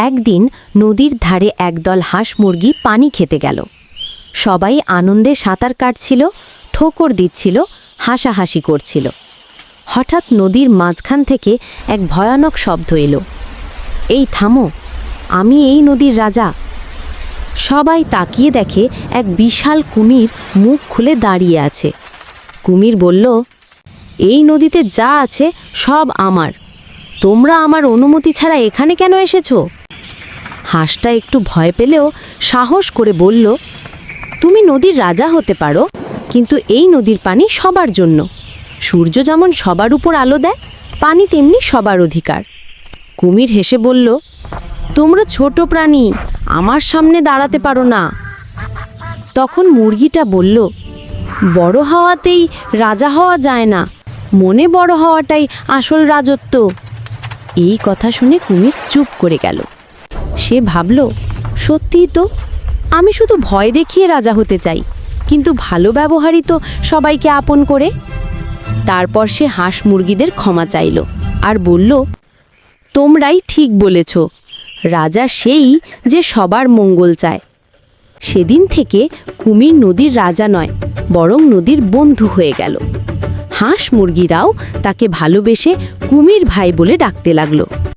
একদিন নদীর ধারে একদল হাঁস মুরগি পানি খেতে গেল। সবাই আনন্দে সাঁতার কাটছিল, ঠোকর দিচ্ছিল, হাসাহাসি করছিল। হঠাৎ নদীর মাঝখান থেকে এক ভয়ানক শব্দ এলো, এই থামো, আমি এই নদীর রাজা। সবাই তাকিয়ে দেখে এক বিশাল কুমির মুখ খুলে দাঁড়িয়ে আছে। কুমির বলল, এই নদীতে যা আছে সব আমার, তোমরা আমার অনুমতি ছাড়া এখানে কেন এসেছো? হাঁসটা একটু ভয় পেলেও সাহস করে বলল, তুমি নদীর রাজা হতে পারো, কিন্তু এই নদীর পানি সবার জন্য। সূর্য যেমন সবার উপর আলো দেয়, পানি তেমনি সবার অধিকার। কুমির হেসে বলল, তোমরা ছোট প্রাণী, আমার সামনে দাঁড়াতে পারো না। তখন মুরগিটা বলল, বড় হওয়াতেই রাজা হওয়া যায় না, মনে বড় হওয়াটাই আসল রাজত্ব। এই কথা শুনে কুমির চুপ করে গেল। সে ভাবল, সত্যিই তো, আমি শুধু ভয় দেখিয়ে রাজা হতে চাই, কিন্তু ভালো ব্যবহারই তো সবাইকে আপন করে। তারপর সে হাঁস মুরগিদের ক্ষমা চাইল আর বলল, তোমরাই ঠিক বলেছ, রাজা সেই যে সবার মঙ্গল চায়। সেদিন থেকে কুমির নদীর রাজা নয়, বরং নদীর বন্ধু হয়ে গেল। হাঁস মুরগিরাও তাকে ভালোবেসে কুমির ভাই বলে ডাকতে লাগলো।